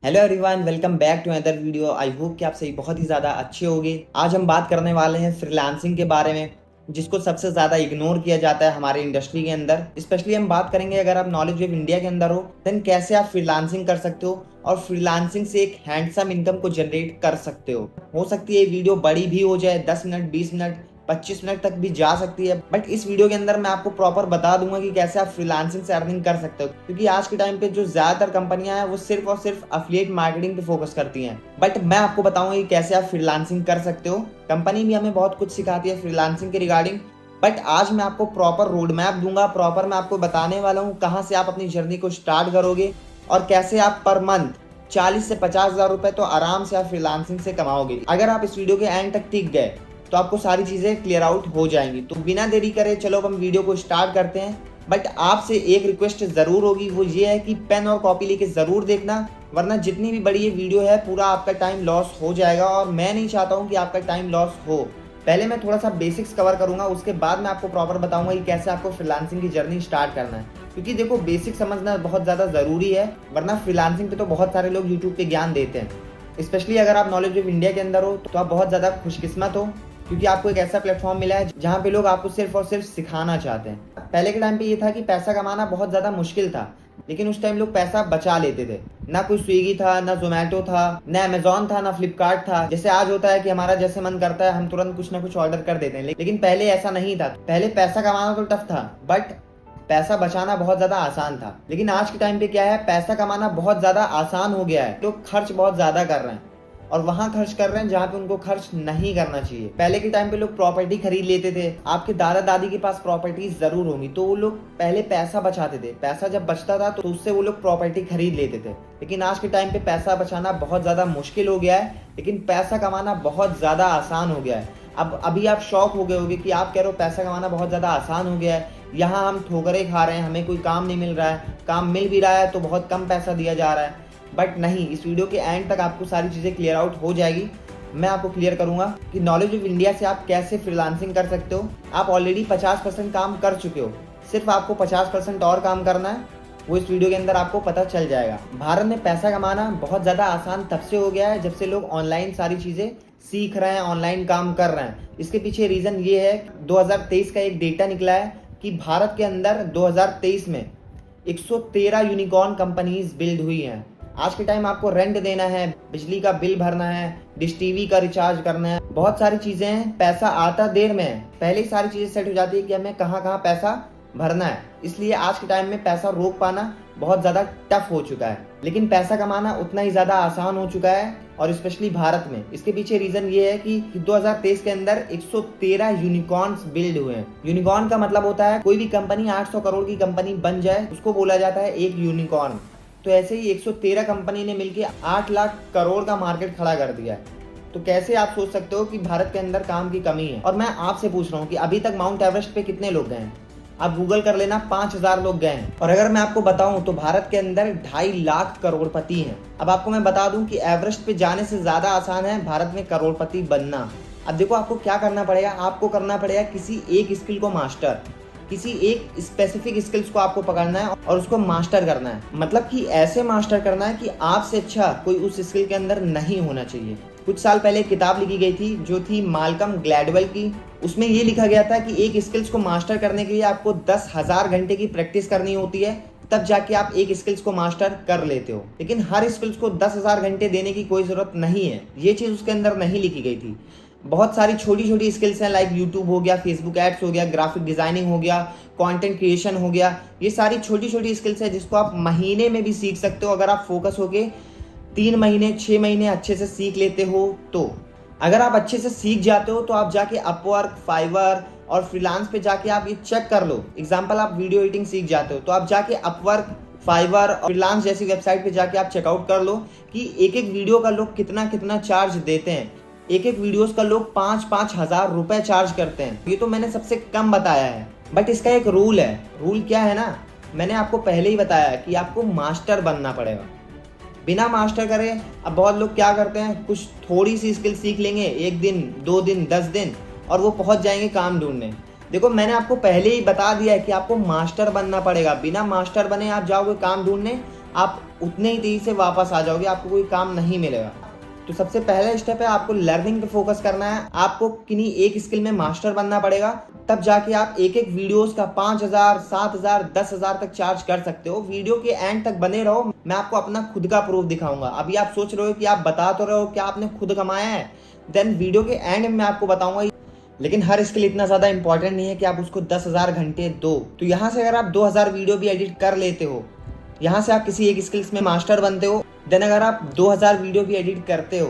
Hello everyone, welcome back to another video. I hope कि आप सही बहुत ही ज़्यादा अच्छे होंगे। आज हम बात करने वाले हैं फ्रीलांसिंग के बारे में, जिसको सबसे ज़्यादा इग्नोर किया जाता है हमारे इंडस्ट्री के अंदर। स्पेशली हम बात करेंगे अगर आप नॉलेज ऑफ इंडिया के अंदर हो देन कैसे आप फ्रीलांसिंग कर सकते हो और फ्रीलांसिंग से एक हैंडसम इनकम को जनरेट कर सकते हो सकती है ये वीडियो बड़ी भी हो जाए, 10 मिनट 20 मिनट 25 मिनट तक भी जा सकती है, बट इस वीडियो के अंदर मैं आपको प्रॉपर बता दूंगा कि कैसे आप फ्रीलांसिंग से अर्निंग कर सकते हो। क्योंकि आज के टाइम पे जो ज्यादातर कंपनियां हैं वो सिर्फ और सिर्फ अफिलिएट मार्केटिंग पे फोकस करती हैं, बट मैं आपको बताऊंगा कि कैसे आप फ्रीलांसिंग कर सकते हो। कंपनी भी हमें बहुत कुछ सिखाती है फ्रीलांसिंग के रिगार्डिंग, बट आज मैं आपको प्रॉपर रोड मैप दूंगा। प्रॉपर मैं आपको बताने वाला हूँ कहाँ से आप अपनी जर्नी को स्टार्ट करोगे और कैसे आप पर मंथ 40 से 50 हजार रुपए तो आराम से आप फ्रीलांसिंग से कमाओगे। अगर आप इस वीडियो के एंड तक टिक गए तो आपको सारी चीजें क्लियर आउट हो जाएंगी। तो बिना देरी करे चलो अब हम वीडियो को स्टार्ट करते हैं। बट आपसे एक रिक्वेस्ट जरूर होगी, वो ये है कि पेन और कॉपी लेके जरूर देखना, वरना जितनी भी बड़ी ये वीडियो है पूरा आपका टाइम लॉस हो जाएगा और मैं नहीं चाहता हूँ कि आपका टाइम लॉस हो। पहले मैं थोड़ा सा बेसिक्स कवर करूंगा, उसके बाद मैं आपको प्रॉपर बताऊंगा कि कैसे आपको फ्रीलांसिंग की जर्नी स्टार्ट करना है। क्योंकि देखो बेसिक समझना बहुत ज़्यादा ज़रूरी है, वरना फ्रीलांसिंग पे तो बहुत सारे लोग यूट्यूब पे ज्ञान देते हैं। स्पेशली अगर आप नॉलेज ऑफ इंडिया के अंदर हो तो आप बहुत ज़्यादा खुशकिस्मत हो, क्योंकि आपको एक ऐसा प्लेटफॉर्म मिला है जहाँ पे लोग आपको सिर्फ और सिर्फ सिखाना चाहते हैं। पहले के टाइम पे ये था कि पैसा कमाना बहुत ज़्यादा मुश्किल था, लेकिन उस टाइम लोग पैसा बचा लेते थे। ना कोई स्विगी था, ना जोमेटो था, ना अमेजोन था, ना फ्लिपकार्ट था। जैसे आज होता है कि हमारा जैसे मन करता है हम तुरंत कुछ ना कुछ ऑर्डर कर देते हैं, लेकिन पहले ऐसा नहीं था। पहले पैसा कमाना तो टफ था, बट पैसा बचाना बहुत ज्यादा आसान था। लेकिन आज के टाइम पे क्या है, पैसा कमाना बहुत ज्यादा आसान हो गया है। लोग खर्च बहुत ज्यादा कर रहे हैं और वहां खर्च कर रहे हैं जहाँ पे उनको खर्च नहीं करना चाहिए। पहले के टाइम पे लोग प्रॉपर्टी खरीद लेते थे। आपके दादा दादी के पास प्रॉपर्टीज जरूर होंगी, तो वो लोग पहले पैसा बचाते थे। पैसा जब बचता था तो उससे वो लोग प्रॉपर्टी खरीद लेते थे। लेकिन आज के टाइम पे पैसा बचाना बहुत ज्यादा मुश्किल हो गया है, लेकिन पैसा कमाना बहुत ज्यादा आसान हो गया है। अब अभी आप शॉक हो गए होगे कि आप कह रहे हो पैसा कमाना बहुत ज्यादा आसान हो गया है, यहाँ हम ठोकरें खा रहे हैं, हमें कोई काम नहीं मिल रहा है, काम मिल भी रहा है तो बहुत कम पैसा दिया जा रहा है। बट नहीं, इस वीडियो के एंड तक आपको सारी चीज़ें क्लियर आउट हो जाएगी। मैं आपको क्लियर करूंगा कि नॉलेज ऑफ इंडिया से आप कैसे फ्रीलांसिंग कर सकते हो। आप ऑलरेडी 50% काम कर चुके हो, सिर्फ आपको 50% और काम करना है, वो इस वीडियो के अंदर आपको पता चल जाएगा। भारत में पैसा कमाना बहुत ज़्यादा आसान तब से हो गया है जब से लोग ऑनलाइन सारी चीज़ें सीख रहे हैं, ऑनलाइन काम कर रहे हैं। इसके पीछे रीज़न ये है, 2023 का एक डेटा निकला है कि भारत के अंदर 2023 में 113 यूनिकॉर्न कंपनीज बिल्ड हुई हैं। आज के टाइम आपको रेंट देना है, बिजली का बिल भरना है, डिश टीवी का रिचार्ज करना है, बहुत सारी चीजें हैं। पैसा आता देर में है, पहले ही सारी चीजें सेट हो जाती है कि हमें कहाँ कहाँ पैसा भरना है। इसलिए आज के टाइम में पैसा रोक पाना बहुत ज्यादा टफ हो चुका है, लेकिन पैसा कमाना उतना ही ज्यादा आसान हो चुका है, और स्पेशली भारत में। इसके पीछे रीजन ये है कि 2023 के अंदर 113 यूनिकॉर्न्स बिल्ड हुए हैं। यूनिकॉर्न का मतलब होता है कोई भी कंपनी 800 करोड़ की कंपनी बन जाए उसको बोला जाता है एक यूनिकॉर्न। तो ऐसे ही 113 कंपनी ने मिलकर 8 लाख करोड़ का मार्केट खड़ा कर दिया है। तो कैसे आप सोच सकते हो कि भारत के अंदर काम की कमी है। और मैं आपसे पूछ रहा हूँ कि अभी तक माउंट एवरेस्ट पे कितने लोग गए हैं? आप गूगल कर लेना, 5000 लोग गए हैं। और अगर मैं आपको बताऊं तो भारत के अंदर 2.5 लाख करोड़पति हैं। अब आपको मैं बता दूं कि एवरेस्ट पे जाने से ज्यादा आसान है भारत में करोड़पति बनना। अब देखो आपको क्या करना पड़ेगा, आपको करना पड़ेगा किसी एक स्किल को मास्टर, किसी एक स्पेसिफिक स्किल्स को आपको पकड़ना है और उसको मास्टर करना है। मतलब कि ऐसे मास्टर करना है कि आपसे अच्छा कोई उस स्किल के अंदर नहीं होना चाहिए। कुछ साल पहले एक किताब लिखी गई थी जो थी माल्कम ग्लैडवेल की। उसमें ये लिखा गया था कि एक स्किल्स को मास्टर करने के लिए आपको 10,000 घंटे की प्रैक्टिस करनी होती है, तब जाके आप एक स्किल्स को मास्टर कर लेते हो। लेकिन हर स्किल्स को 10,000 घंटे देने की कोई जरूरत नहीं है, ये चीज उसके अंदर नहीं लिखी गई थी। बहुत सारी छोटी छोटी स्किल्स हैं, लाइक यूट्यूब हो गया, फेसबुक एड्स हो गया, ग्राफिक डिजाइनिंग हो गया, कंटेंट क्रिएशन हो गया। ये सारी छोटी छोटी स्किल्स है जिसको आप महीने में भी सीख सकते हो अगर आप फोकस होके 3 महीने 6 महीने अच्छे से सीख लेते हो। तो अगर आप अच्छे से सीख जाते हो तो आप जाके अपवर्क, फाइवर और फ्रीलांस पे जाके आप ये चेक कर लो। एग्जाम्पल, आप वीडियो एडिटिंग सीख जाते हो तो आप जाके अपवर्क, फाइवर और फ्रीलांस जैसी वेबसाइट पे जाके आप चेकआउट कर लो कि एक एक वीडियो का लोग कितना कितना चार्ज देते हैं। एक एक वीडियोस का लोग 5-5 हजार रुपए चार्ज करते हैं। ये तो मैंने सबसे कम बताया है, बट इसका एक रूल है। रूल क्या है ना, मैंने आपको पहले ही बताया है कि आपको मास्टर बनना पड़ेगा। बिना मास्टर करे अब बहुत लोग क्या करते हैं, कुछ थोड़ी सी स्किल सीख लेंगे, 1 दिन 2 दिन 10 दिन, और वो पहुंच जाएंगे काम ढूंढने। देखो मैंने आपको पहले ही बता दिया है कि आपको मास्टर बनना पड़ेगा। बिना मास्टर बने आप जाओगे काम ढूंढने आप उतने ही तेजी से वापस आ जाओगे, आपको कोई काम नहीं मिलेगा। तो सबसे पहला स्टेप है आपको लर्निंग पे फोकस करना है। आपको किन्हीं एक स्किल में मास्टर बनना पड़ेगा, तब जाके आप एक एक वीडियोस का 5,000, 7,000, 10,000 तक चार्ज कर सकते हो। वीडियो के एंड तक बने रहो, मैं आपको अपना खुद का प्रूफ दिखाऊंगा। अभी आप सोच रहे हो कि आप बता तो रहे हो कि आपने खुद कमाया है, देन वीडियो के एंड में मैं आपको बताऊंगा। लेकिन हर स्किल इतना ज्यादा इंपॉर्टेंट नहीं है कि आप उसको 10,000 घंटे दो। तो यहाँ से अगर आप 2,000 वीडियो भी एडिट कर लेते हो, यहाँ से आप किसी एक स्किल्स में मास्टर बनते हो। देन अगर आप 2,000 वीडियो भी एडिट करते हो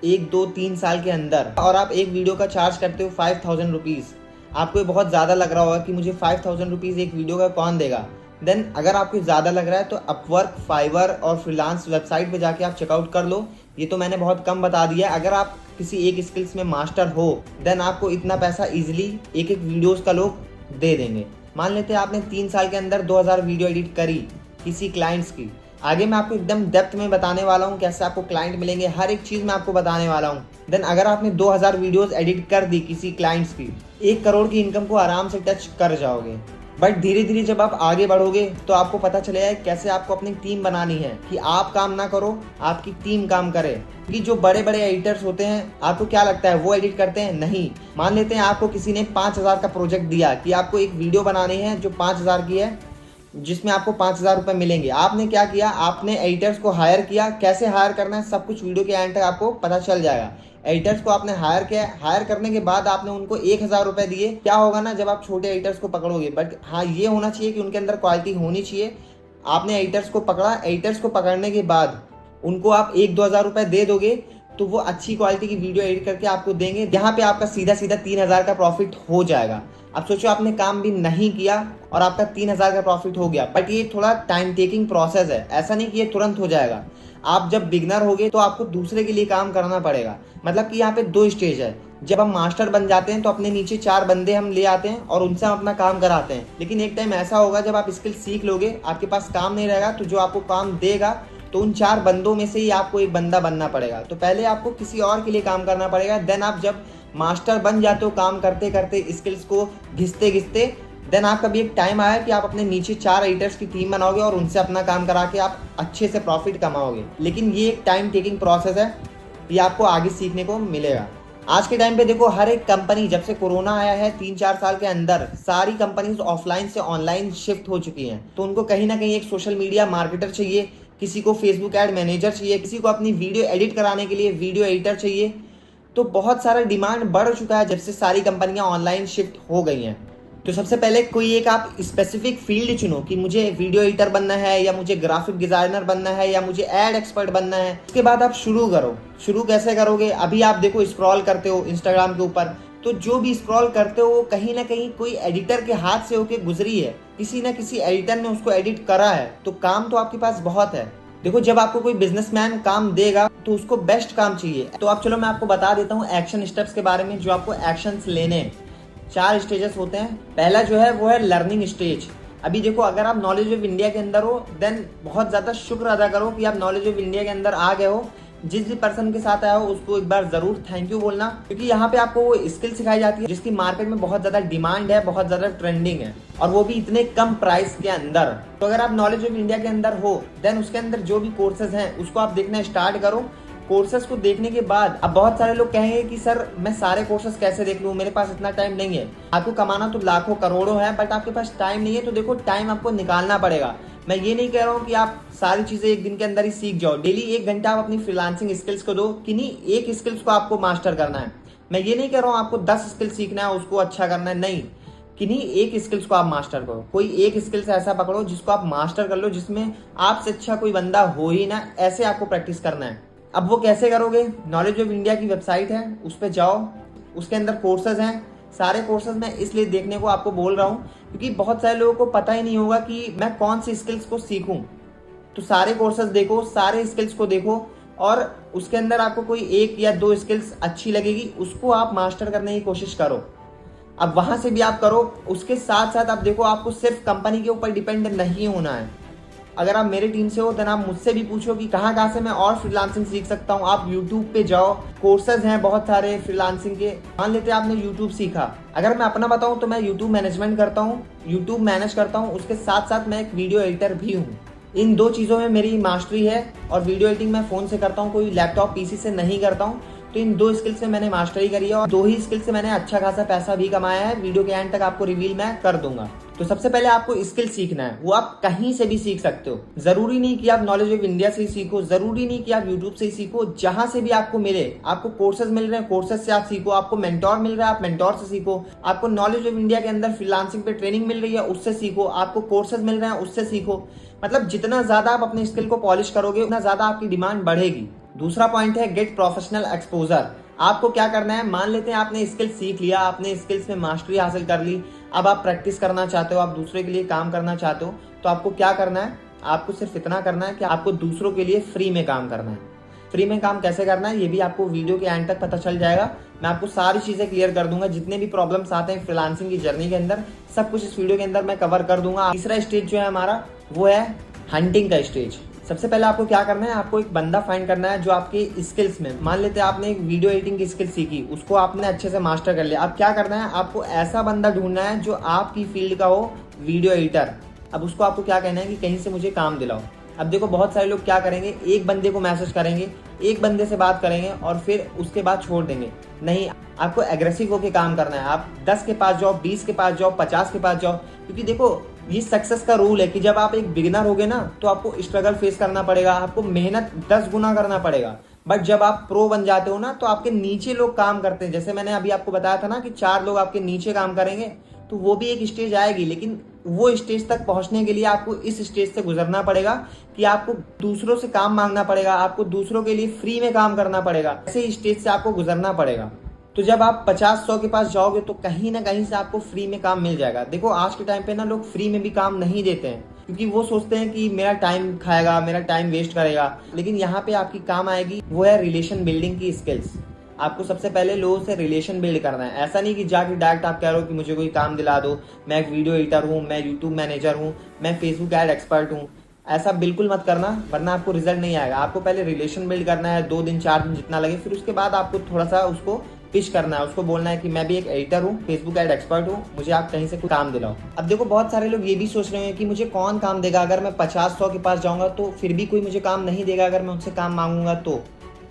1-2-3 साल के अंदर, और आप एक वीडियो का चार्ज करते हो 5,000 रुपीज़, आपको ये बहुत ज़्यादा लग रहा होगा कि मुझे 5,000 रुपीज़ एक वीडियो का कौन देगा। देन अगर आपको ज़्यादा लग रहा है तो अपवर्क, फाइवर और फ्रीलांस वेबसाइट पे जाके आप चेकआउट कर लो। ये तो मैंने बहुत कम बता दिया है। अगर आप किसी एक स्किल्स में मास्टर हो, देन आपको इतना पैसा ईजिली एक एक वीडियोज़ का लोग दे देंगे। मान लेते हैं आपने 3 साल के अंदर 2,000 वीडियो एडिट करी किसी क्लाइंट्स की। आगे मैं आपको एकदम डेप्थ में बताने वाला हूँ कैसे आपको क्लाइंट मिलेंगे, हर एक चीज़ मैं आपको बताने वाला हूँ। देन अगर आपने 2,000 वीडियोस एडिट कर दी किसी क्लाइंट्स की, 1 करोड़ की इनकम को आराम से टच कर जाओगे। बट धीरे धीरे जब आप आगे बढ़ोगे तो आपको पता चलेगा कैसे आपको अपनी टीम बनानी है, कि आप काम ना करो, आपकी टीम काम करे। क्योंकि जो बड़े बड़े एडिटर्स होते हैं, आपको क्या लगता है वो एडिट करते हैं? नहीं। मान लेते हैं आपको किसी ने 5,000 का प्रोजेक्ट दिया कि आपको एक वीडियो बनानी है जो 5,000 की है, जिसमें आपको 5,000 रुपये मिलेंगे। आपने क्या किया, आपने एडिटर्स को हायर किया। कैसे हायर करना है सब कुछ वीडियो के एंड तक आपको पता चल जाएगा। एडिटर्स को आपने हायर किया, हायर करने के बाद आपने उनको 1,000 रुपये दिए। क्या होगा ना, जब आप छोटे एडिटर्स को पकड़ोगे, बट हाँ ये होना चाहिए कि उनके अंदर क्वालिटी होनी चाहिए। आपने एडिटर्स को पकड़ा, एडिटर्स को पकड़ने के बाद उनको आप 1-2 हज़ार रुपये दे दोगे तो वो अच्छी क्वालिटी की वीडियो एडिट करके आपको देंगे। यहाँ पे आपका सीधा सीधा 3,000 का प्रॉफिट हो जाएगा। अब सोचो आपने काम भी नहीं किया और आपका 3,000 का प्रॉफिट हो गया। बट ये थोड़ा टाइम टेकिंग प्रोसेस है, ऐसा नहीं कि ये तुरंत हो जाएगा। आप जब बिगनर होगे तो आपको दूसरे के लिए काम करना पड़ेगा। मतलब कि यहाँ पे 2 स्टेज है। जब हम मास्टर बन जाते हैं तो अपने नीचे 4 बंदे हम ले आते हैं और उनसे हम अपना काम कराते हैं। लेकिन एक टाइम ऐसा होगा जब आप स्किल सीख लोगे, आपके पास काम नहीं रहेगा, तो जो आपको काम देगा तो उन 4 बंदों में से ही आपको एक बंदा बनना पड़ेगा। तो पहले आपको किसी और के लिए काम करना पड़ेगा। देन आप जब मास्टर बन जाते हो काम करते करते, स्किल्स को घिसते घिसते, देन आपका भी एक टाइम आया कि आप अपने नीचे 4 एडिटर्स की टीम बनाओगे और उनसे अपना काम करा के आप अच्छे से प्रॉफिट कमाओगे। लेकिन ये एक टाइम टेकिंग प्रोसेस है, ये आपको आगे सीखने को मिलेगा। आज के टाइम पे देखो, हर एक कंपनी, जब से कोरोना आया है 3-4 साल के अंदर, सारी कंपनीज ऑफलाइन से ऑनलाइन शिफ्ट हो चुकी हैं। तो उनको कहीं ना कहीं एक सोशल मीडिया मार्केटर चाहिए, किसी को फेसबुक एड मैनेजर चाहिए, किसी को अपनी वीडियो एडिट कराने के लिए वीडियो एडिटर चाहिए। तो बहुत सारा डिमांड बढ़ चुका है जब से सारी कंपनियां ऑनलाइन शिफ्ट हो गई हैं। तो सबसे पहले कोई एक आप स्पेसिफिक फील्ड चुनो कि मुझे वीडियो एडिटर बनना है, या मुझे ग्राफिक डिजाइनर बनना है, या मुझे एड एक्सपर्ट बनना है। उसके बाद आप शुरू करो। शुरू कैसे करोगे? अभी आप देखो स्क्रॉल करते हो इंस्टाग्राम के ऊपर, तो जो भी स्क्रॉल करते हो वो कहीं ना कहीं कोई एडिटर के हाथ से होके गुजरी है, किसी ना किसी एडिटर ने उसको एडिट करा है। तो काम तो आपके पास बहुत है। देखो, जब आपको कोई बिजनेसमैन काम देगा तो उसको बेस्ट काम चाहिए। तो अब चलो मैं आपको बता देता हूँ एक्शन स्टेप्स के बारे में, जो आपको एक्शंस लेने हैं। 4 स्टेजेस होते हैं। पहला जो है वो है लर्निंग स्टेज। अभी देखो, अगर आप नॉलेज ऑफ इंडिया के अंदर हो, देन बहुत ज्यादा शुक्र अदा करो कि आप नॉलेज ऑफ इंडिया के अंदर आ गए हो। जिस भी पर्सन के साथ आया हो उसको एक बार जरूर थैंक यू बोलना, क्योंकि यहाँ पे आपको वो स्किल सिखाई जाती है जिसकी मार्केट में बहुत ज्यादा डिमांड है, बहुत ज्यादा ट्रेंडिंग है, और वो भी इतने कम प्राइस के अंदर। तो अगर आप नॉलेज ऑफ इंडिया के अंदर हो, देन उसके अंदर जो भी कोर्सेज हैं उसको आप देखना स्टार्ट करो। कोर्सेज को देखने के बाद अब बहुत सारे लोग कहेंगे कि सर मैं सारे कोर्सेज कैसे देख लूं, मेरे पास इतना टाइम नहीं है। आपको कमाना तो लाखों करोड़ों है, बट आपके पास टाइम नहीं है। तो देखो, टाइम आपको निकालना पड़ेगा। मैं ये नहीं कह रहा हूँ कि आप सारी चीजें एक दिन के अंदर ही सीख जाओ। डेली 1 घंटा आप अपनी फ्रीलांसिंग स्किल्स को दो, किन्हीं एक स्किल्स को आपको मास्टर करना है। मैं ये नहीं कह रहा हूँ आपको 10 स्किल्स सीखना है, उसको अच्छा करना है, नहीं। किन्हीं एक स्किल्स को आप मास्टर करो। कोई एक स्किल्स ऐसा पकड़ो जिसको आप मास्टर कर लो, जिसमें आपसे अच्छा कोई बंदा हो ही ना, ऐसे आपको प्रैक्टिस करना है। अब वो कैसे करोगे? नॉलेज ऑफ इंडिया की वेबसाइट है, उस पर जाओ, उसके अंदर कोर्सेज हैं। सारे कोर्सेज मैं इसलिए देखने को आपको बोल रहा हूँ क्योंकि बहुत सारे लोगों को पता ही नहीं होगा कि मैं कौन सी स्किल्स को सीखूं। तो सारे कोर्सेज देखो, सारे स्किल्स को देखो, और उसके अंदर आपको कोई 1 या 2 स्किल्स अच्छी लगेगी, उसको आप मास्टर करने की कोशिश करो। अब वहां से भी आप करो। उसके साथ साथ आप देखो, आपको सिर्फ कंपनी के ऊपर डिपेंड नहीं होना है। अगर आप मेरे टीम से हो, देन आप मुझसे भी पूछो कि कहाँ से मैं और फ्रीलांसिंग सीख सकता हूँ। आप यूट्यूब पे जाओ, कोर्सेज हैं बहुत सारे फ्रीलांसिंग के। मान लेते हैं आपने यूट्यूब सीखा। अगर मैं अपना बताऊँ तो मैं यूट्यूब मैनेजमेंट करता हूँ, यूट्यूब मैनेज करता हूँ। उसके साथ साथ मैं एक वीडियो एडिटर भी हूँ। इन 2 चीज़ों में मेरी मास्टरी है और वीडियो एडिटिंग मैं फ़ोन से करता हूँ, कोई लैपटॉप पीसी से नहीं करता हूँ। तो इन 2 स्किल से मैंने मास्टरी करी है और 2 ही स्किल से मैंने अच्छा खासा पैसा भी कमाया है। वीडियो के एंड तक आपको रिवील मैं कर दूंगा। तो सबसे पहले आपको स्किल सीखना है, वो आप कहीं से भी सीख सकते हो। जरूरी नहीं कि आप नॉलेज ऑफ इंडिया से ही सीखो, जरूरी नहीं कि आप यूट्यूब से ही सीखो, जहां से भी आपको मिले। आपको कोर्सेज मिल रहे हैं, कोर्सेज से आप सीखो। आपको मेंटोर मिल रहा है, आप मेंटोर से सीखो। आपको नॉलेज ऑफ इंडिया के अंदर फ्रीलांसिंग पे ट्रेनिंग मिल रही है, उससे सीखो। आपको कोर्सेज मिल रहे हैं, उससे सीखो। मतलब जितना ज्यादा आप अपने स्किल को पॉलिश करोगे, उतना ज्यादा आपकी डिमांड बढ़ेगी। दूसरा पॉइंट है गेट प्रोफेशनल एक्सपोजर। आपको क्या करना है, मान लेते हैं आपने स्किल सीख लिया, आपने स्किल्स में मास्टरी हासिल कर ली, अब आप प्रैक्टिस करना चाहते हो, आप दूसरे के लिए काम करना चाहते हो, तो आपको क्या करना है, आपको सिर्फ इतना करना है कि आपको दूसरों के लिए फ्री में काम करना है। फ्री में काम कैसे करना है ये भी आपको वीडियो के एंड तक पता चल जाएगा। मैं आपको सारी चीजें क्लियर कर दूंगा, जितने भी प्रॉब्लम्स आते हैं फ्रीलांसिंग की जर्नी के अंदर, सब कुछ इस वीडियो के अंदर मैं कवर कर दूंगा। तीसरा स्टेज जो है हमारा, वो है हंटिंग का स्टेज। सबसे पहले आपको क्या करना है, आपको एक बंदा फाइंड करना है जो आपके स्किल्स में, मान लेते हैं आपने एक वीडियो एडिटिंग की स्किल सीखी, उसको आपने अच्छे से मास्टर कर लिया। अब क्या करना है, आपको ऐसा बंदा ढूंढना है जो आपकी फील्ड का हो, वीडियो एडिटर। अब उसको आपको क्या कहना है कि कहीं से मुझे काम दिलाओ। अब देखो बहुत सारे लोग क्या करेंगे, एक बंदे को मैसेज करेंगे, एक बंदे से बात करेंगे और फिर उसके बाद छोड़ देंगे। नहीं, आपको एग्रेसिव होकर काम करना है। आप 10 के पास जाओ, 20 के पास जाओ, 50 के पास जाओ, क्योंकि देखो ये सक्सेस का रूल है कि जब आप एक बिगिनर होगे ना, तो आपको स्ट्रगल फेस करना पड़ेगा, आपको मेहनत 10 गुना करना पड़ेगा। बट जब आप प्रो बन जाते हो ना, तो आपके नीचे लोग काम करते हैं। जैसे मैंने अभी आपको बताया था ना कि 4 लोग आपके नीचे काम करेंगे, तो वो भी एक स्टेज आएगी, लेकिन वो स्टेज तक पहुंचने के लिए आपको इस स्टेज से गुजरना पड़ेगा कि आपको दूसरों से काम मांगना पड़ेगा, आपको दूसरों के लिए फ्री में काम करना पड़ेगा। ऐसे स्टेज से आपको गुजरना पड़ेगा। तो जब आप 50-100 के पास जाओगे तो कहीं ना कहीं से आपको फ्री में काम मिल जाएगा। देखो आज के टाइम पे ना लोग फ्री में भी काम नहीं देते हैं, क्योंकि वो सोचते हैं कि मेरा टाइम खाएगा, मेरा टाइम वेस्ट करेगा। लेकिन यहाँ पे आपकी काम आएगी, वो है रिलेशन बिल्डिंग की स्किल्स। आपको सबसे पहले लोगों से रिलेशन बिल्ड करना है। ऐसा नहीं कि जाके डायरेक्ट आप कह रहे हो कि मुझे कोई काम दिला दो, मैं एक वीडियो एडिटर हूँ, मैं यूट्यूब मैनेजर हूँ, मैं फेसबुक एड एक्सपर्ट हूँ। ऐसा बिल्कुल मत करना, वरना आपको रिजल्ट नहीं आएगा। आपको पहले रिलेशन बिल्ड करना है, 2 दिन 4 दिन जितना लगे, फिर उसके बाद आपको थोड़ा सा उसको पिच करना है, उसको बोलना है कि मैं भी एक एडिटर हूँ, फेसबुक एड एक्सपर्ट हूँ, मुझे आप कहीं से कोई काम दिलाओ। अब देखो बहुत सारे लोग ये भी सोच रहे हैं कि मुझे कौन काम देगा, अगर मैं 50-100 के पास जाऊंगा तो फिर भी कोई मुझे काम नहीं देगा अगर मैं उनसे काम मांगूंगा तो।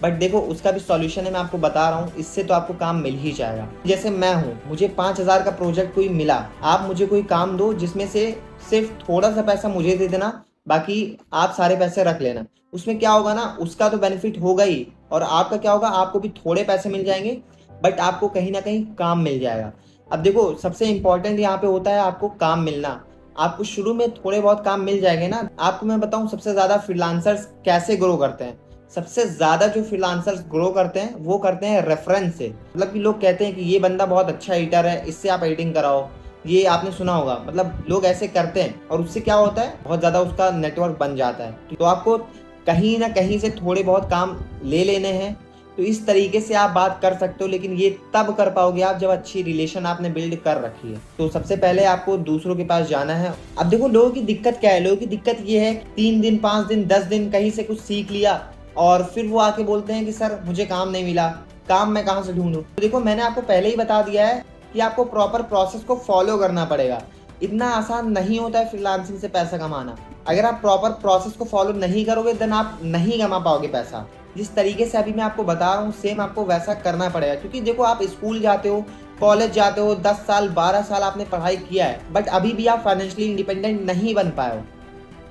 बट देखो उसका भी सॉल्यूशन है, मैं आपको बता रहा हूँ, इससे तो आपको काम मिल ही जाएगा। जैसे मैं हूँ, मुझे 5000 का प्रोजेक्ट कोई मिला, आप मुझे कोई काम दो जिसमें से सिर्फ थोड़ा सा पैसा मुझे दे देना, बाकी आप सारे पैसे रख लेना। उसमें क्या होगा ना, उसका तो बेनिफिट होगा ही, और आपका क्या होगा, आपको भी थोड़े पैसे मिल जाएंगे, बट आपको कहीं ना कहीं काम मिल जाएगा। अब देखो सबसे इंपॉर्टेंट यहाँ पे होता है आपको काम मिलना। आपको शुरू में थोड़े बहुत काम मिल जाएंगे ना। आपको मैं बताऊं सबसे ज्यादा फ्रीलांसर्स कैसे ग्रो करते हैं। सबसे ज्यादा जो फ्रीलांसर्स ग्रो करते हैं वो करते हैं रेफरेंस से। मतलब कि लोग कहते हैं कि ये बंदा बहुत अच्छा एडिटर है, इससे आप एडिटिंग कराओ, ये आपने सुना होगा। मतलब लोग ऐसे करते हैं और उससे क्या होता है, बहुत ज्यादा उसका नेटवर्क बन जाता है। तो आपको कहीं ना कहीं से थोड़े बहुत काम ले लेने हैं। तो इस तरीके से आप बात कर सकते हो, लेकिन ये तब कर पाओगे आप जब अच्छी रिलेशन आपने बिल्ड कर रखी है। तो सबसे पहले आपको दूसरों के पास जाना है। अब देखो लोगों की दिक्कत क्या है, लोगों की दिक्कत ये है 3 दिन 5 दिन 10 दिन कहीं से कुछ सीख लिया और फिर वो आके बोलते हैं कि सर मुझे काम नहीं मिला, काम मैं कहाँ से ढूंढूं। तो देखो मैंने आपको पहले ही बता दिया है कि आपको प्रॉपर प्रोसेस को फॉलो करना पड़ेगा। इतना आसान नहीं होता है फ्रीलांसिंग से पैसा कमाना। अगर आप प्रॉपर प्रोसेस को फॉलो नहीं करोगे देन आप नहीं कमा पाओगे पैसा। जिस तरीके से अभी मैं आपको बता रहा हूँ सेम आपको वैसा करना पड़ेगा। क्योंकि देखो आप स्कूल जाते हो, कॉलेज जाते हो, 10 साल 12 साल आपने पढ़ाई किया है, बट अभी भी आप फाइनेंशियली इंडिपेंडेंट नहीं बन पाए हो।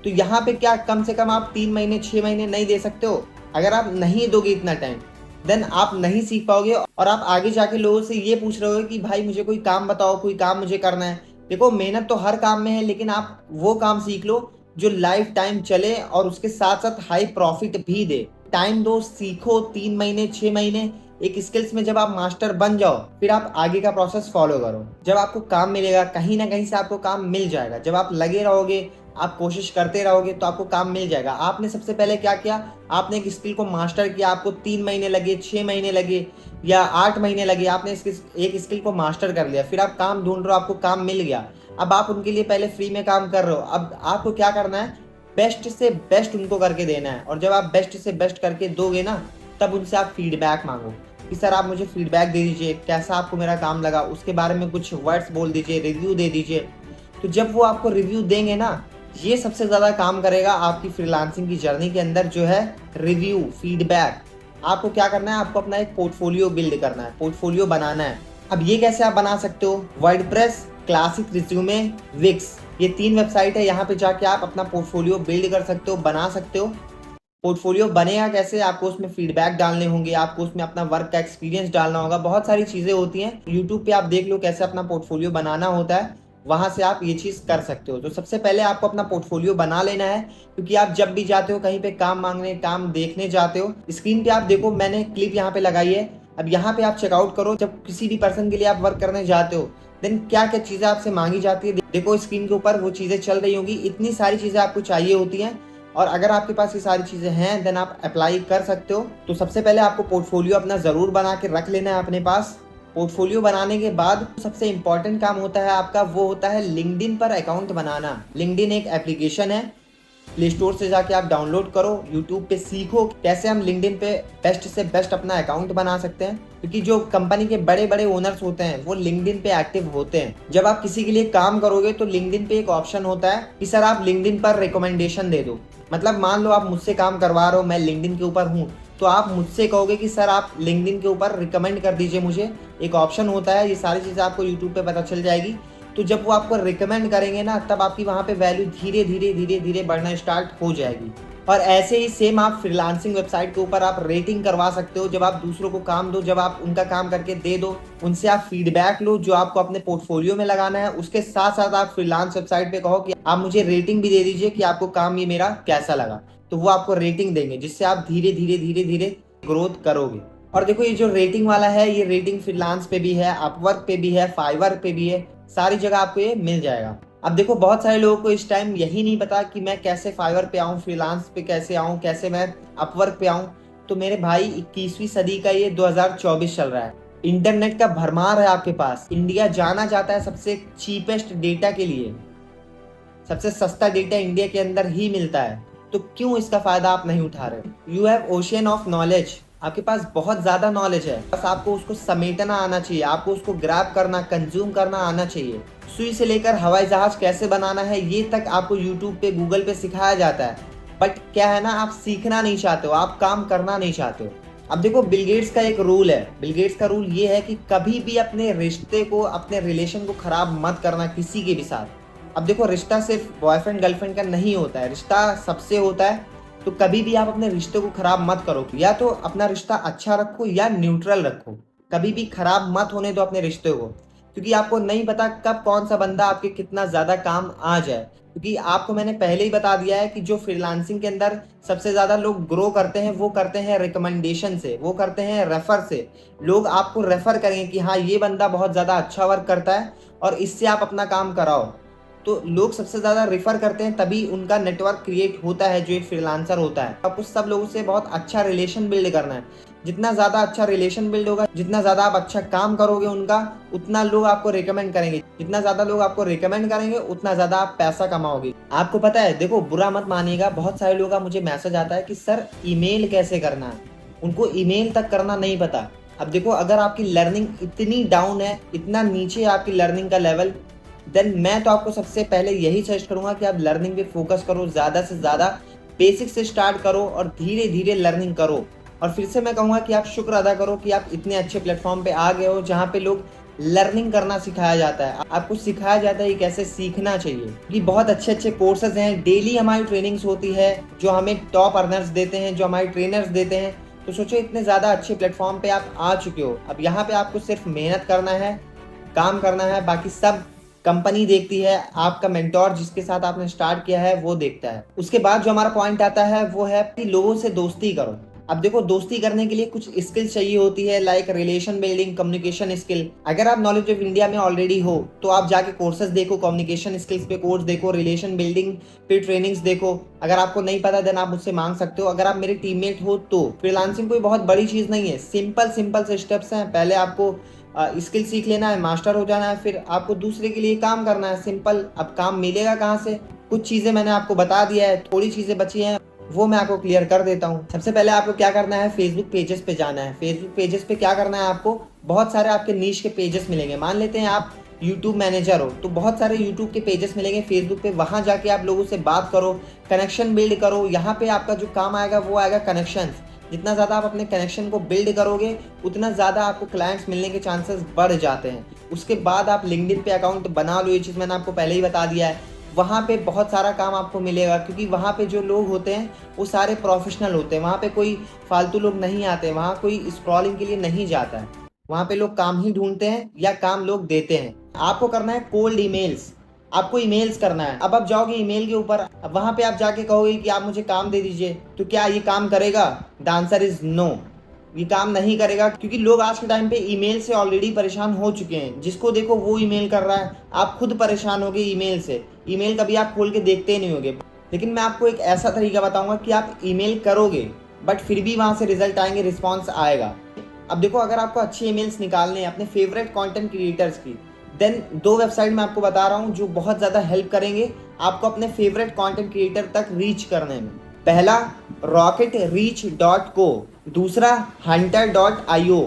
तो यहाँ पे क्या कम से कम आप 3 महीने 6 महीने नहीं दे सकते हो। अगर आप नहीं दोगे इतना टाइम देन आप नहीं सीख पाओगे, और आप आगे जाके लोगों से ये पूछ रहे हो कि भाई मुझे कोई काम बताओ, कोई काम मुझे करना है। देखो मेहनत तो हर काम में है, लेकिन आप वो काम सीख लो जो लाइफ टाइम चले और उसके साथ साथ हाई प्रॉफिट भी दे। टाइम दो, सीखो, 3 महीने 6 महीने एक स्किल्स में जब आप मास्टर बन जाओ फिर आप आगे का प्रोसेस फॉलो करो। जब आपको काम मिलेगा कहीं ना कहीं से आपको काम मिल जाएगा। जब आप लगे रहोगे, आप कोशिश करते रहोगे तो आपको काम मिल जाएगा। आपने सबसे पहले क्या किया, आपने एक स्किल को मास्टर किया, आपको 3 महीने लगे, 6 महीने लगे या 8 महीने लगे, आपने एक स्किल को मास्टर कर लिया। फिर आप काम ढूंढ रहे हो, आपको काम मिल गया, अब आप उनके लिए पहले फ्री में काम कर रहे हो। अब आपको क्या करना है, बेस्ट से बेस्ट उनको करके देना है। और जब आप बेस्ट से बेस्ट करके दोगे ना, तब उनसे आप फीडबैक मांगो कि सर आप मुझे फीडबैक दे दीजिए, कैसा आपको मेरा काम लगा, उसके बारे में कुछ वर्ड्स बोल दीजिए, रिव्यू दे दीजिए। तो जब वो आपको रिव्यू देंगे ना, ये सबसे ज़्यादा काम करेगा आपकी फ्रीलांसिंग की जर्नी के अंदर, जो है रिव्यू, फीडबैक। आपको क्या करना है, आपको अपना एक पोर्टफोलियो बिल्ड करना है, पोर्टफोलियो बनाना है। अब ये कैसे आप बना सकते हो, वर्डप्रेस, क्लासिक रिज्यूमे, विक्स, ये 3 वेबसाइट है। यहाँ पे जाके आप अपना पोर्टफोलियो बिल्ड कर सकते हो, बना सकते हो। पोर्टफोलियो बनेगा कैसे, आपको उसमें फीडबैक डालने होंगे, आपको उसमें अपना वर्क का एक्सपीरियंस डालना होगा, बहुत सारी चीज़ें होती हैं। यूट्यूब पे आप देख लो कैसे अपना पोर्टफोलियो बनाना होता है, वहाँ से आप ये चीज़ कर सकते हो। तो सबसे पहले आपको अपना पोर्टफोलियो बना लेना है, क्योंकि आप जब भी जाते हो कहीं पे काम मांगने, काम देखने जाते हो, स्क्रीन पे आप देखो, मैंने क्लिप यहाँ पे लगाई है। अब यहाँ पे आप चेकआउट करो, जब किसी भी पर्सन के लिए आप वर्क करने जाते हो, देन क्या क्या चीज़ें आपसे मांगी जाती है। देखो स्क्रीन के ऊपर वो चीज़ें चल रही होंगी, इतनी सारी चीज़ें आपको चाहिए होती हैं। और अगर आपके पास ये सारी चीज़ें हैं, देन आप अप्लाई कर सकते हो। तो सबसे पहले आपको पोर्टफोलियो अपना ज़रूर बना के रख लेना है अपने पास। पोर्टफोलियो बनाने के बाद सबसे इंपॉर्टेंट काम होता है आपका, वो होता है लिंक्डइन पर अकाउंट बनाना। लिंक्डइन एक एप्लीकेशन है, प्ले स्टोर से जाके आप डाउनलोड करो, यूट्यूब पे सीखो कैसे हम लिंक्डइन पे बेस्ट से बेस्ट अपना अकाउंट बना सकते हैं। क्योंकि जो कंपनी के बड़े बड़े ओनर्स होते हैं वो लिंक्डइन पे एक्टिव होते हैं। जब आप किसी के लिए काम करोगे तो लिंक्डइन पे एक ऑप्शन होता है कि सर आप लिंक्डइन पर रिकमेंडेशन दे दो। मतलब मान लो आप मुझसे काम करवा रहे हो, मैं लिंक्डइन के ऊपर हूँ, तो आप मुझसे कहोगे कि सर आप लिंक्डइन के ऊपर रिकमेंड कर दीजिए मुझे। एक ऑप्शन होता है, ये सारी चीज़ें आपको यूट्यूब पे पता चल जाएगी। तो जब वो आपको रिकमेंड करेंगे ना, तब आपकी वहाँ पे वैल्यू धीरे धीरे धीरे धीरे बढ़ना स्टार्ट हो जाएगी। और ऐसे ही सेम आप फ्रीलांसिंग वेबसाइट के ऊपर आप रेटिंग करवा सकते हो। जब आप दूसरों को काम दो, जब आप उनका काम करके दे दो, उनसे आप फीडबैक लो जो आपको अपने पोर्टफोलियो में लगाना है। उसके साथ साथ आप फ्रीलांस वेबसाइट पे कहो कि आप मुझे रेटिंग भी दे दीजिए कि आपको काम ये मेरा कैसा लगा। तो वो आपको रेटिंग देंगे, जिससे आप धीरे धीरे धीरे धीरे ग्रोथ करोगे। और देखो ये जो रेटिंग वाला है, ये रेटिंग फ्रीलांस पे भी है, अपवर्क पे भी है, फाइवर पे भी है, सारी जगह आपको ये मिल जाएगा। अब देखो बहुत सारे लोगों को इस टाइम यही नहीं पता कि मैं कैसे फाइवर पे आऊँ, फ्रीलांस पे कैसे आऊँ, कैसे मैं अपवर्क पे आऊँ। तो मेरे भाई 21वीं सदी का ये 2024 चल रहा है, इंटरनेट का भरमार है आपके पास। इंडिया जाना जाता है सबसे चीपेस्ट डेटा के लिए, सबसे सस्ता डेटा इंडिया के अंदर ही मिलता है। तो क्यों इसका फायदा आप नहीं उठा रहे हो। You have ocean of knowledge, आपके पास बहुत ज्यादा नॉलेज है, बस आपको उसको समेटना आना चाहिए, आपको उसको ग्रैब करना, कंज्यूम करना आना चाहिए। सुई से लेकर हवाई जहाज कैसे बनाना है ये तक आपको यूट्यूब पे, गूगल पे सिखाया जाता है। बट क्या है ना, आप सीखना नहीं चाहते हो, आप काम करना नहीं चाहते हो। अब देखो बिल गेट्स का एक रूल है, बिल गेट्स का रूल ये है कि कभी भी अपने रिश्ते को, अपने रिलेशन को खराब मत करना किसी के भी साथ। अब देखो रिश्ता सिर्फ बॉयफ्रेंड गर्लफ्रेंड का नहीं होता है, रिश्ता सबसे होता है। तो कभी भी आप अपने रिश्ते को खराब मत करो, या तो अपना रिश्ता अच्छा रखो या न्यूट्रल रखो। कभी भी खराब मत होने दो अपने रिश्ते को, क्योंकि आपको नहीं पता कब कौन सा बंदा आपके कितना ज्यादा काम आ जाए। क्योंकि आपको मैंने पहले ही बता दिया है कि जो फ्रीलांसिंग के अंदर सबसे ज्यादा लोग ग्रो करते हैं, वो करते हैं रिकमेंडेशन से, वो करते हैं रेफर से। लोग आपको रेफर करेंगे कि हाँ ये बंदा बहुत ज्यादा अच्छा वर्क करता है और इससे आप अपना काम कराओ। तो लोग सबसे ज्यादा रेफर करते हैं, तभी उनका नेटवर्क क्रिएट होता है जो एक फ्रीलांसर होता है। आपको सब लोगों से बहुत अच्छा रिलेशन बिल्ड करना है। जितना ज्यादा अच्छा रिलेशन बिल्ड होगा, जितना ज्यादा आप अच्छा काम करोगे उनका, उतना लोग आपको रिकमेंड करेंगे। जितना ज्यादा लोग आपको रिकमेंड करेंगे, उतना ज्यादा आप पैसा कमाओगे। आपको पता है, देखो बुरा मत मानिएगा, बहुत सारे लोगों का मुझे मैसेज आता है कि सर ईमेल कैसे करना है, उनको ईमेल तक करना नहीं पता। अब देखो अगर आपकी लर्निंग इतनी डाउन है, इतना नीचे आपकी लर्निंग का लेवल, देन मैं तो आपको सबसे पहले यही सजेस्ट करूंगा कि आप लर्निंग पे फोकस करो, ज़्यादा से ज़्यादा बेसिक से स्टार्ट करो और धीरे धीरे लर्निंग करो। और फिर से मैं कहूँगा कि आप शुक्र अदा करो कि आप इतने अच्छे प्लेटफॉर्म पे आ गए हो जहाँ पे लोग लर्निंग करना सिखाया जाता है, आपको सिखाया जाता है कि कैसे सीखना चाहिए। कि बहुत अच्छे अच्छे कोर्सेज हैं, डेली हमारी ट्रेनिंग्स होती है जो हमें टॉप अर्नर्स देते हैं, जो हमारे ट्रेनर्स देते हैं। तो सोचो इतने ज़्यादा अच्छे प्लेटफॉर्म पे आप आ चुके हो, अब यहाँ पे आपको सिर्फ मेहनत करना है, काम करना है, बाकी सब कंपनी देखती है। आपका मेंटोर जिसके साथ आपने स्टार्ट किया है वो देखता है। उसके बाद जो हमारा पॉइंट आता है वो है कि लोगों से दोस्ती करो। अब देखो दोस्ती करने के लिए कुछ स्किल्स चाहिए होती है, like relation building, communication skill. अगर आप नॉलेज ऑफ इंडिया में ऑलरेडी हो तो आप जाके कोर्सेज देखो, कम्युनिकेशन स्किल्स पे कोर्स देखो, रिलेशन बिल्डिंग पे ट्रेनिंग्स देखो। अगर आपको नहीं पता देन आप मुझसे मांग सकते हो। अगर आप मेरे टीममेट हो तो फ्रीलांसिंग कोई बहुत बड़ी चीज नहीं है, सिंपल सिंपल से स्टेप्स हैं। पहले आपको स्किल सीख लेना है, मास्टर हो जाना है, फिर आपको दूसरे के लिए काम करना है, सिंपल। अब काम मिलेगा कहाँ से, कुछ चीज़ें मैंने आपको बता दिया है, थोड़ी चीज़ें बची हैं वो मैं आपको क्लियर कर देता हूँ। सबसे पहले आपको क्या करना है, फेसबुक पेजेस पे जाना है। फेसबुक पेजेस पे क्या करना है, आपको बहुत सारे आपके नीश के पेजेस मिलेंगे। मान लेते हैं आप यूट्यूब मैनेजर हो तो बहुत सारे यूट्यूब के पेजेस मिलेंगे फेसबुक पे, वहाँ जाके आप लोगों से बात करो, कनेक्शन बिल्ड करो। यहाँ पे आपका जो काम आएगा वो आएगा कनेक्शंस। जितना ज़्यादा आप अपने कनेक्शन को बिल्ड करोगे उतना ज़्यादा आपको क्लाइंट्स मिलने के चांसेस बढ़ जाते हैं। उसके बाद आप लिंक्डइन पे अकाउंट बना लो, ये चीज़ मैंने आपको पहले ही बता दिया है। वहाँ पे बहुत सारा काम आपको मिलेगा क्योंकि वहाँ पे जो लोग होते हैं वो सारे प्रोफेशनल होते हैं। वहाँ पे कोई फालतू लोग नहीं आते, वहाँ कोई स्क्रॉलिंग के लिए नहीं जाता है। वहाँ पे लोग काम ही ढूंढते हैं या काम लोग देते हैं। आपको करना है कोल्ड ईमेल्स, आपको ईमेल्स करना है। अब आप जाओगे ईमेल के ऊपर, अब वहाँ पे आप जाके कहोगे कि आप मुझे काम दे दीजिए, तो क्या ये काम करेगा? द आंसर इज नो, ये काम नहीं करेगा क्योंकि लोग आज के टाइम पे ईमेल से ऑलरेडी परेशान हो चुके हैं। जिसको देखो वो ईमेल कर रहा है, आप खुद परेशान होगे ईमेल से। ईमेल कभी आप खोल के देखते ही नहीं होगे। लेकिन मैं आपको एक ऐसा तरीका बताऊंगा कि आप ईमेल करोगे बट फिर भी वहाँ से रिजल्ट आएंगे, रिस्पॉन्स आएगा। अब देखो, अगर आपको अच्छी ईमेल्स निकालने हैं अपने फेवरेट कंटेंट क्रिएटर्स की, देन 2 वेबसाइट मैं आपको बता रहा हूँ जो बहुत ज़्यादा हेल्प करेंगे आपको अपने फेवरेट कंटेंट क्रिएटर तक रीच करने में। पहला rocketreach.co, दूसरा hunter.io।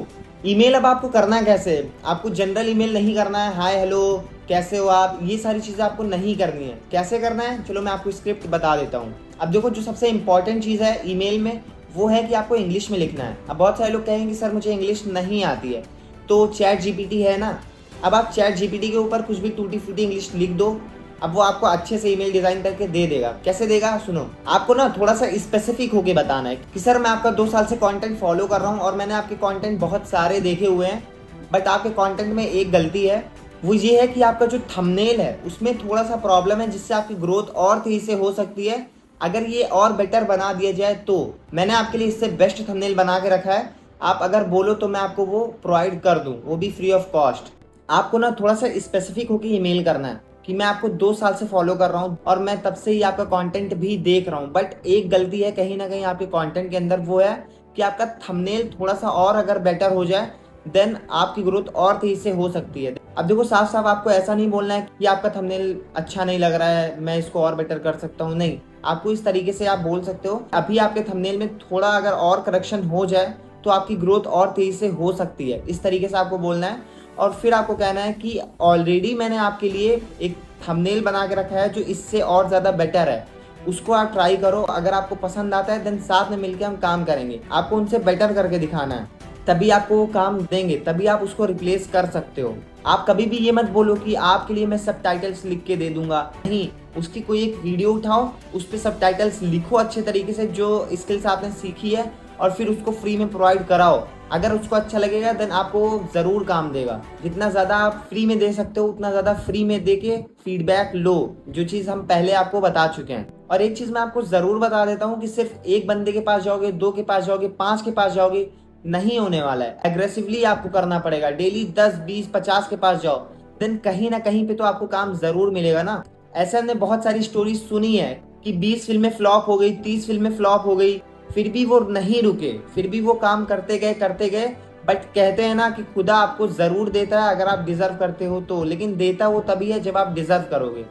ईमेल अब आपको करना कैसे है? आपको जनरल ईमेल नहीं करना है, हाय हेलो कैसे हो आप, ये सारी चीज़ें आपको नहीं करनी है। कैसे करना है, चलो मैं आपको स्क्रिप्ट बता देता हूँ। अब देखो, जो सबसे इंपॉर्टेंट चीज़ है ईमेल में वो है कि आपको इंग्लिश में लिखना है। अब बहुत सारे लोग कहेंगे कि सर मुझे इंग्लिश नहीं आती है, तो चैट जीपीटी है ना। अब आप चैट जीपीटी के ऊपर कुछ भी टूटी फूटी इंग्लिश लिख दो, अब वो आपको अच्छे से ईमेल डिजाइन करके दे देगा। कैसे देगा, सुनो। आपको ना थोड़ा सा स्पेसिफिक होके बताना है कि सर मैं आपका 2 साल से कंटेंट फॉलो कर रहा हूँ और मैंने आपके कंटेंट बहुत सारे देखे हुए हैं, बट आपके कंटेंट में एक गलती है, वो ये है कि आपका जो थंबनेल है उसमें थोड़ा सा प्रॉब्लम है जिससे आपकी ग्रोथ और तेजी से हो सकती है। अगर ये और बेटर बना दिया जाए तो मैंने आपके लिए इससे बेस्ट थंबनेल बना के रखा है। आप अगर बोलो तो मैं आपको वो प्रोवाइड कर दूं, वो भी फ्री ऑफ कॉस्ट। आपको ना थोड़ा सा स्पेसिफिक होकर ईमेल करना है कि मैं आपको 2 साल से फॉलो कर रहा हूँ और मैं तब से ही आपका कंटेंट भी देख रहा हूँ, बट एक गलती है कहीं ना कहीं आपके कंटेंट के अंदर, वो है कि आपका थंबनेल थोड़ा सा और अगर बेटर हो जाए देन आपकी ग्रोथ और तेजी से हो सकती है। अब देखो, साफ साफ आपको ऐसा नहीं बोलना है कि आपका थंबनेल अच्छा नहीं लग रहा है, मैं इसको और बेटर कर सकता हूँ। नहीं, आपको इस तरीके से आप बोल सकते हो, अभी आपके थंबनेल में थोड़ा अगर और करेक्शन हो जाए तो आपकी ग्रोथ और तेजी से हो सकती है। इस तरीके से आपको बोलना है। और फिर आपको कहना है कि ऑलरेडी मैंने आपके लिए एक थंबनेल बना के रखा है जो इससे और ज़्यादा बेटर है, उसको आप ट्राई करो। अगर आपको पसंद आता है देन साथ में मिलकर हम काम करेंगे। आपको उनसे बेटर करके दिखाना है, तभी आपको वो काम देंगे, तभी आप उसको रिप्लेस कर सकते हो। आप कभी भी ये मत बोलो कि आपके लिए मैं सबटाइटल्स लिख के दे दूंगा, नहीं। उसकी कोई एक वीडियो उठाओ, उस पर सबटाइटल्स लिखो अच्छे तरीके से जो स्किल्स आपने सीखी है, और फिर उसको फ्री में प्रोवाइड कराओ। अगर उसको अच्छा लगेगा देन आपको ज़रूर काम देगा। जितना ज़्यादा आप फ्री में दे सकते हो उतना ज़्यादा फ्री में दे के फीडबैक लो, जो चीज़ हम पहले आपको बता चुके हैं। और एक चीज़ मैं आपको ज़रूर बता देता हूँ कि सिर्फ एक बंदे के पास जाओगे, 2 के पास जाओगे, 5 के पास जाओगे, नहीं होने वाला है। एग्रेसिवली आपको करना पड़ेगा। डेली 10, 20, 50 के पास जाओ, देन कहीं ना कहीं पे तो आपको काम ज़रूर मिलेगा ना। ऐसे हमने बहुत सारी स्टोरी सुनी है कि 20 फिल्में फ्लॉप हो गई, 30 फिल्में फ्लॉप हो गई, फिर भी वो नहीं रुके, फिर भी वो काम करते गए। बट कहते हैं ना कि खुदा आपको ज़रूर देता है अगर आप डिज़र्व करते हो तो, लेकिन देता वो तभी है जब आप डिज़र्व करोगे।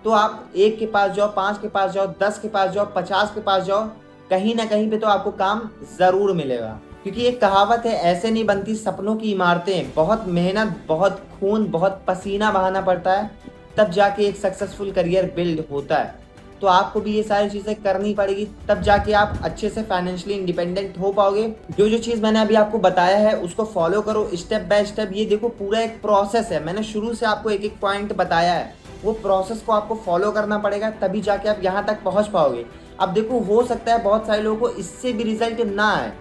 तो आप 1 के पास जाओ, 5 के पास जाओ, 10 के पास जाओ, 50 के पास जाओ, कहीं ना कहीं पे तो आपको काम ज़रूर मिलेगा। क्योंकि एक कहावत है, ऐसे नहीं बनती सपनों की इमारतें। बहुत मेहनत, बहुत खून, बहुत पसीना बहाना पड़ता है, तब जाके एक सक्सेसफुल करियर बिल्ड होता है। तो आपको भी ये सारी चीज़ें करनी पड़ेगी, तब जाके आप अच्छे से फाइनेंशियली इंडिपेंडेंट हो पाओगे। जो चीज़ मैंने अभी आपको बताया है उसको फॉलो करो स्टेप बाय स्टेप। ये देखो, पूरा एक प्रोसेस है, मैंने शुरू से आपको एक एक पॉइंट बताया है, वो प्रोसेस को आपको फॉलो करना पड़ेगा, तभी जाके आप यहाँ तक पहुँच पाओगे। अब देखो, हो सकता है बहुत सारे लोगों को इससे भी रिजल्ट ना आए,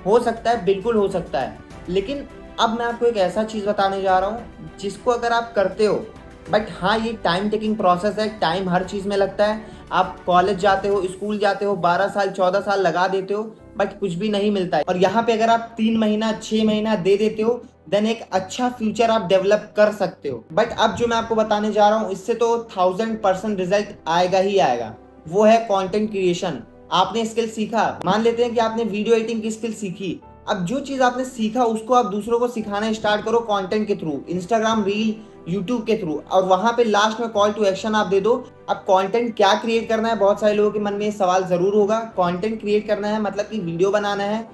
हो सकता है, बिल्कुल हो सकता है। लेकिन अब मैं आपको एक ऐसा चीज़ बताने जा रहा हूँ जिसको अगर आप करते हो, बट हाँ ये टाइम टेकिंग प्रोसेस है, टाइम हर चीज़ में लगता है। आप कॉलेज जाते हो, स्कूल जाते हो, 12 साल 14 साल लगा देते हो, बट कुछ भी नहीं मिलता है। और यहाँ पे अगर आप 3 महीना 6 महीना दे देते हो देन एक अच्छा फ्यूचर आप डेवलप कर सकते हो। बट अब जो मैं आपको बताने जा रहा हूँ इससे तो 1000% रिजल्ट आएगा ही आएगा। वो है कंटेंट क्रिएशन। आपने स्किल सीखा, मान लेते हैं कि आपने वीडियो एडिटिंग की स्किल सीखी। अब जो चीज़ आपने सीखा उसको आप दूसरों को सिखाना स्टार्ट करो कंटेंट के थ्रू, इंस्टाग्राम रील, यूट्यूब के थ्रू, और वहां पे लास्ट में कॉल टू एक्शन आप दे दो। अब कंटेंट क्या क्रिएट करना है, बहुत सारे लोगों के मन में ये सवाल जरूर होगा। कंटेंट क्रिएट करना है मतलब कि वीडियो बनाना है।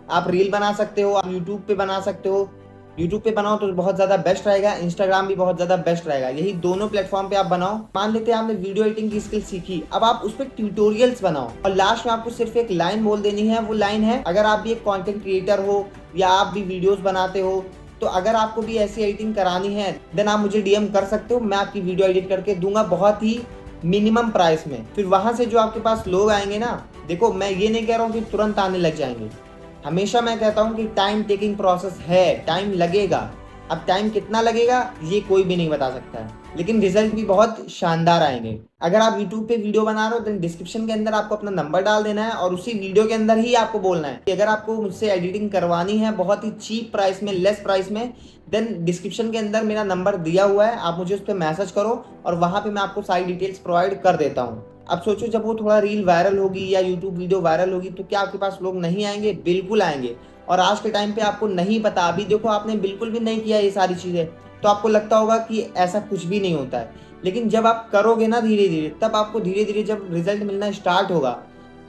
आप रील बना सकते हो, आप यूट्यूब पे बना सकते हो, यूट्यूब पे बनाओ तो बहुत ज़्यादा बेस्ट रहेगा, इंस्टाग्राम भी बहुत ज़्यादा बेस्ट रहेगा। यही दोनों प्लेटफॉर्म पे आप बनाओ। मान लेते हैं आपने वीडियो एडिटिंग की स्किल सीखी, अब आप उस पर ट्यूटोरियल्स बनाओ और लास्ट में आपको सिर्फ एक लाइन बोल देनी है। वो लाइन है, अगर आप भी एक कंटेंट क्रिएटर हो या आप भी वीडियोस बनाते हो, तो अगर आपको भी ऐसी एडिटिंग करानी है देन आप मुझे डीएम कर सकते हो, मैं आपकी वीडियो एडिट करके दूंगा बहुत ही मिनिमम प्राइस में। फिर वहां से जो आपके पास लोग आएंगे ना, देखो मैं ये नहीं कह रहा हूँ कि तुरंत आने लग जाएंगे, हमेशा मैं कहता हूँ कि टाइम टेकिंग प्रोसेस है, टाइम लगेगा। अब टाइम कितना लगेगा ये कोई भी नहीं बता सकता है, लेकिन रिजल्ट भी बहुत शानदार आएंगे। अगर आप YouTube पे वीडियो बना रहे हो तो डिस्क्रिप्शन के अंदर आपको अपना नंबर डाल देना है और उसी वीडियो के अंदर ही आपको बोलना है कि अगर आपको मुझसे एडिटिंग करवानी है बहुत ही चीप प्राइस में, लेस प्राइस में, देन डिस्क्रिप्शन के अंदर मेरा नंबर दिया हुआ है, आप मुझे उस पर मैसेज करो और वहाँ पे मैं आपको सारी डिटेल्स प्रोवाइड कर देता हूँ। अब सोचो जब वो थोड़ा रील वायरल होगी या यूट्यूब वीडियो वायरल होगी तो क्या आपके पास लोग नहीं आएंगे? बिल्कुल आएंगे। और आज के टाइम पे आपको नहीं पता, अभी देखो आपने बिल्कुल भी नहीं किया ये सारी चीज़ें, तो आपको लगता होगा कि ऐसा कुछ भी नहीं होता है, लेकिन जब आप करोगे ना धीरे धीरे, तब आपको धीरे धीरे जब रिजल्ट मिलना स्टार्ट होगा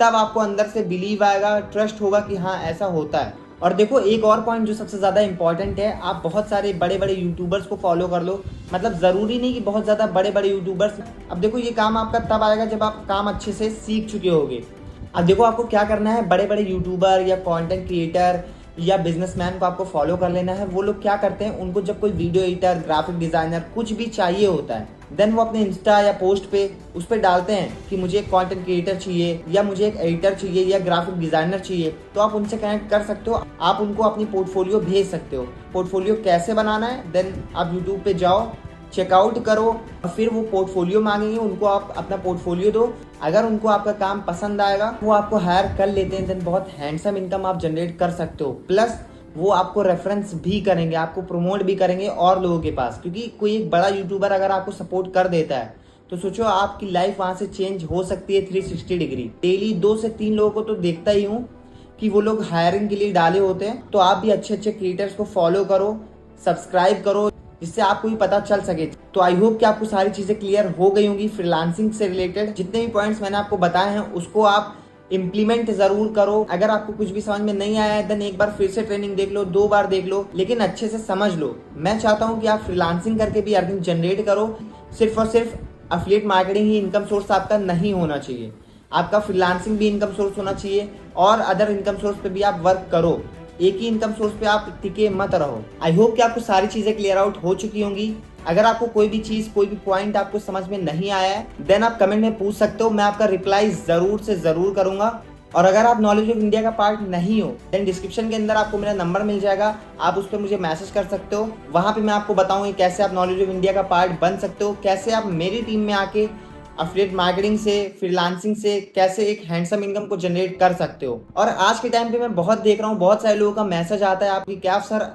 तब आपको अंदर से बिलीव आएगा, ट्रस्ट होगा कि हाँ ऐसा होता है। और देखो एक और पॉइंट जो सबसे ज़्यादा इंपॉर्टेंट है, आप बहुत सारे बड़े बड़े यूट्यूबर्स को फॉलो कर लो, मतलब ज़रूरी नहीं कि बहुत ज़्यादा बड़े बड़े यूट्यूबर्स। अब देखो ये काम आपका तब आएगा जब आप काम अच्छे से सीख चुके होगे। अब देखो आपको क्या करना है, बड़े बड़े यूट्यूबर या कंटेंट क्रिएटर या बिजनेसमैन को आपको फॉलो कर लेना है। वो लोग क्या करते हैं, उनको जब कोई वीडियो एडिटर, ग्राफिक डिजाइनर कुछ भी चाहिए होता है, देन वो अपने इंस्टा या पोस्ट पे उस पर डालते हैं कि मुझे एक कंटेंट क्रिएटर चाहिए या मुझे एक एडिटर चाहिए या ग्राफिक डिजाइनर चाहिए, तो आप उनसे कनेक्ट कर सकते हो। आप उनको अपनी पोर्टफोलियो भेज सकते हो। पोर्टफोलियो कैसे बनाना है, देन आप यूट्यूब पे जाओ, चेकआउट करो और फिर वो पोर्टफोलियो मांगेंगे, उनको आप अपना पोर्टफोलियो दो। अगर उनको आपका काम पसंद आएगा वो आपको हायर कर लेते हैं, देन बहुत हैंडसम इनकम आप जनरेट कर सकते हो। प्लस वो आपको रेफरेंस भी करेंगे, आपको प्रमोट भी करेंगे और लोगों के पास, क्योंकि कोई एक बड़ा यूट्यूबर अगर आपको सपोर्ट कर देता है तो सोचो आपकी लाइफ वहां से चेंज हो सकती है 360 डिग्री। डेली 2 से 3 लोगों को तो देखता ही हूँ कि वो लोग हायरिंग के लिए डाले होते हैं। तो आप भी अच्छे अच्छे क्रिएटर्स को फॉलो करो, सब्सक्राइब करो, जिससे आपको भी पता चल सके। तो आई होप कि आपको सारी चीजें क्लियर हो गई होंगी फ्रीलांसिंग से रिलेटेड। जितने भी पॉइंट्स मैंने आपको बताए हैं उसको आप इम्प्लीमेंट जरूर करो। अगर आपको कुछ भी समझ में नहीं आया है देन एक बार फिर से ट्रेनिंग देख लो, 2 बार देख लो, लेकिन अच्छे से समझ लो। मैं चाहता हूँ कि आप फ्रीलांसिंग करके भी अर्निंग जनरेट करो। सिर्फ और सिर्फ एफिलिएट मार्केटिंग ही इनकम सोर्स आपका नहीं होना चाहिए, आपका फ्रीलांसिंग भी इनकम सोर्स होना चाहिए और अदर इनकम सोर्स पे भी आप वर्क करो। एक ही इनकम सोर्स पे आप टिके मत रहो। आई होप कि आपको सारी चीजें क्लियर आउट हो चुकी होंगी। अगर आपको कोई भी चीज, कोई भी पॉइंट आपको समझ में नहीं आया है देन आप कमेंट में पूछ सकते हो, मैं आपका रिप्लाई जरूर से जरूर करूंगा। और अगर आप नॉलेज ऑफ इंडिया का पार्ट नहीं हो देन डिस्क्रिप्शन के अंदर आपको मेरा नंबर मिल जाएगा, आप उस पर मुझे मैसेज कर सकते हो। वहां पे मैं आपको बताऊंगी कैसे आप नॉलेज ऑफ इंडिया का पार्ट बन सकते हो, कैसे आप मेरी टीम में आके एफिलिएट मार्केटिंग से, फ्रीलांसिंग से कैसे एक हैंडसम इनकम को जनरेट कर सकते हो। और आज के टाइम पे मैं बहुत देख रहा हूँ, बहुत सारे लोगों का मैसेज आता है आपकी क्या सर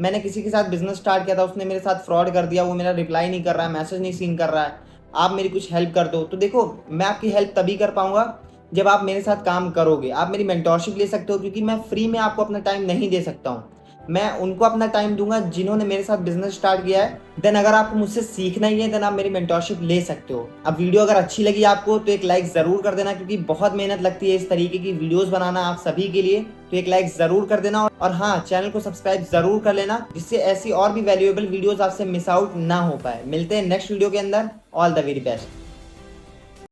मैंने किसी के साथ बिजनेस स्टार्ट किया था, उसने मेरे साथ फ्रॉड कर दिया, वो मेरा रिप्लाई नहीं कर रहा है, मैसेज नहीं सीन कर रहा है, आप मेरी कुछ हेल्प कर दो। तो देखो मैं आपकी हेल्प तभी कर पाऊंगा जब आप मेरे साथ काम करोगे। आप मेरी मेंटोरशिप ले सकते हो, क्योंकि मैं फ्री में आपको अपना टाइम नहीं दे सकता हूँ, मैं उनको अपना टाइम दूंगा जिन्होंने मेरे साथ बिजनेस स्टार्ट किया है। देन अगर आपको मुझसे सीखना ही है देन आप मेरी मेंटोरशिप ले सकते हो। अब वीडियो अगर अच्छी लगी आपको तो एक लाइक जरूर कर देना, क्योंकि बहुत मेहनत लगती है इस तरीके की वीडियोस बनाना आप सभी के लिए, तो एक लाइक जरूर कर देना। और हाँ, चैनल को सब्सक्राइब जरूर कर लेना, जिससे ऐसी और भी वैल्यूएबल वीडियोस आपसे मिस आउट ना हो पाए। मिलते हैं नेक्स्ट वीडियो के अंदर। All the very best.